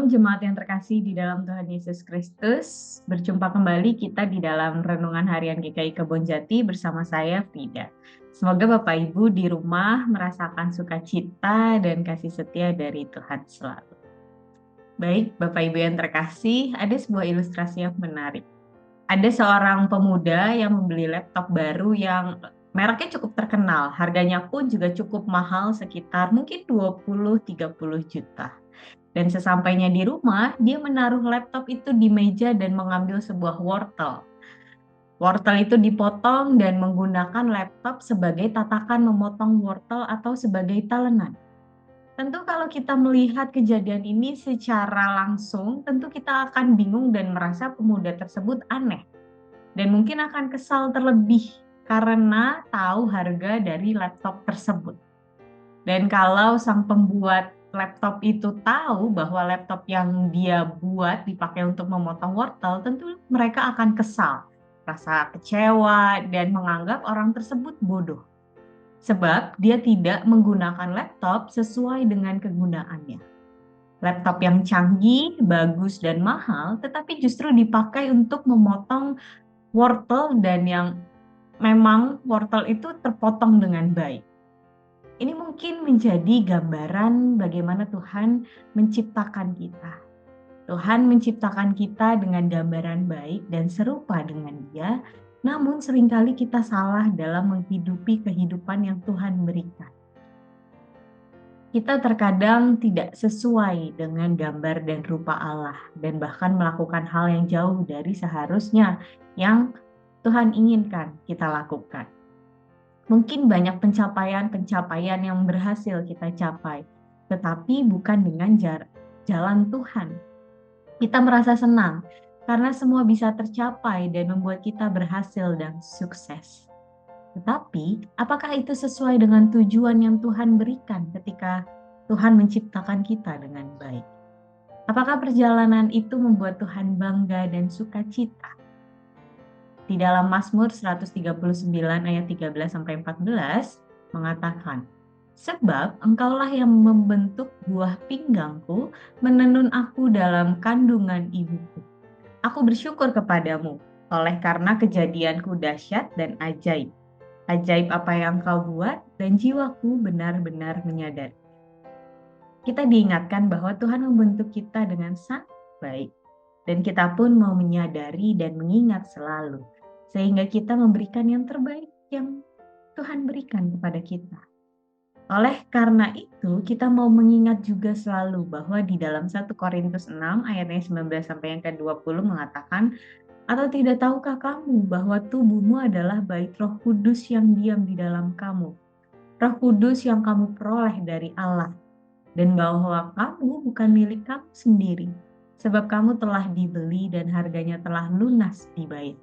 Shalom jemaat yang terkasih di dalam Tuhan Yesus Kristus. Berjumpa kembali kita di dalam Renungan Harian GKI Kebon Jati bersama saya Frida. Semoga Bapak Ibu di rumah merasakan sukacita dan kasih setia dari Tuhan selalu. Baik Bapak Ibu yang terkasih, ada sebuah ilustrasi yang menarik. Ada seorang pemuda yang membeli laptop baru yang mereknya cukup terkenal. Harganya pun juga cukup mahal, sekitar mungkin 20-30 juta. Dan sesampainya di rumah, dia menaruh laptop itu di meja dan mengambil sebuah wortel. Wortel itu dipotong dan menggunakan laptop sebagai tatakan memotong wortel atau sebagai talenan. Tentu kalau kita melihat kejadian ini secara langsung, tentu kita akan bingung dan merasa pemuda tersebut aneh. Dan mungkin akan kesal terlebih karena tahu harga dari laptop tersebut. Dan kalau sang pembuat laptop itu tahu bahwa laptop yang dia buat dipakai untuk memotong wortel, tentu mereka akan kesal, rasa kecewa, dan menganggap orang tersebut bodoh. Sebab dia tidak menggunakan laptop sesuai dengan kegunaannya. Laptop yang canggih, bagus, dan mahal, tetapi justru dipakai untuk memotong wortel dan yang memang wortel itu terpotong dengan baik. Ini mungkin menjadi gambaran bagaimana Tuhan menciptakan kita. Tuhan menciptakan kita dengan gambaran baik dan serupa dengan Dia, namun seringkali kita salah dalam menghidupi kehidupan yang Tuhan berikan. Kita terkadang tidak sesuai dengan gambar dan rupa Allah dan bahkan melakukan hal yang jauh dari seharusnya yang Tuhan inginkan kita lakukan. Mungkin banyak pencapaian-pencapaian yang berhasil kita capai, tetapi bukan dengan jalan Tuhan. Kita merasa senang karena semua bisa tercapai dan membuat kita berhasil dan sukses. Tetapi, apakah itu sesuai dengan tujuan yang Tuhan berikan ketika Tuhan menciptakan kita dengan baik? Apakah perjalanan itu membuat Tuhan bangga dan sukacita? Di dalam Mazmur 139 ayat 13-14 mengatakan, "Sebab engkaulah yang membentuk buah pinggangku, menenun aku dalam kandungan ibuku. Aku bersyukur kepadamu, oleh karena kejadianku dahsyat dan ajaib. Ajaib apa yang kau buat, dan jiwaku benar-benar menyadari." Kita diingatkan bahwa Tuhan membentuk kita dengan sangat baik. Dan kita pun mau menyadari dan mengingat selalu, sehingga kita memberikan yang terbaik yang Tuhan berikan kepada kita. Oleh karena itu, kita mau mengingat juga selalu bahwa di dalam 1 Korintus 6 ayatnya 19 sampai yang ke-20 mengatakan, "Atau tidak tahukah kamu bahwa tubuhmu adalah bait Roh Kudus yang diam di dalam kamu? Roh Kudus yang kamu peroleh dari Allah, dan bahwa kamu bukan milik kamu sendiri, sebab kamu telah dibeli dan harganya telah lunas dibayar.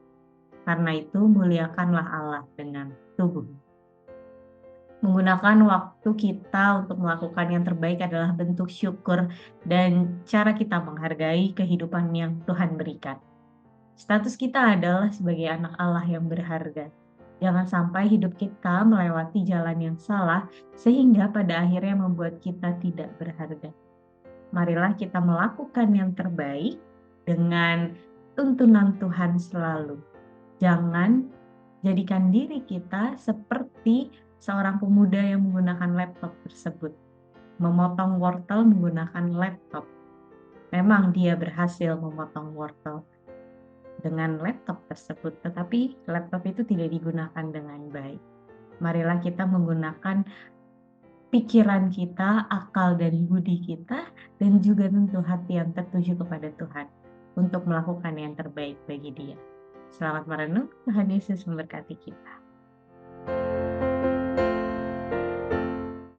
Karena itu muliakanlah Allah dengan tubuh." Menggunakan waktu kita untuk melakukan yang terbaik adalah bentuk syukur dan cara kita menghargai kehidupan yang Tuhan berikan. Status kita adalah sebagai anak Allah yang berharga. Jangan sampai hidup kita melewati jalan yang salah sehingga pada akhirnya membuat kita tidak berharga. Marilah kita melakukan yang terbaik dengan tuntunan Tuhan selalu. Jangan jadikan diri kita seperti seorang pemuda yang menggunakan laptop tersebut. Memotong wortel menggunakan laptop. Memang dia berhasil memotong wortel dengan laptop tersebut, tetapi laptop itu tidak digunakan dengan baik. Marilah kita menggunakan pikiran kita, akal dan budi kita, dan juga tentu hati yang tertuju kepada Tuhan untuk melakukan yang terbaik bagi Dia. Selamat merenung, Tuhan Yesus memberkati kita.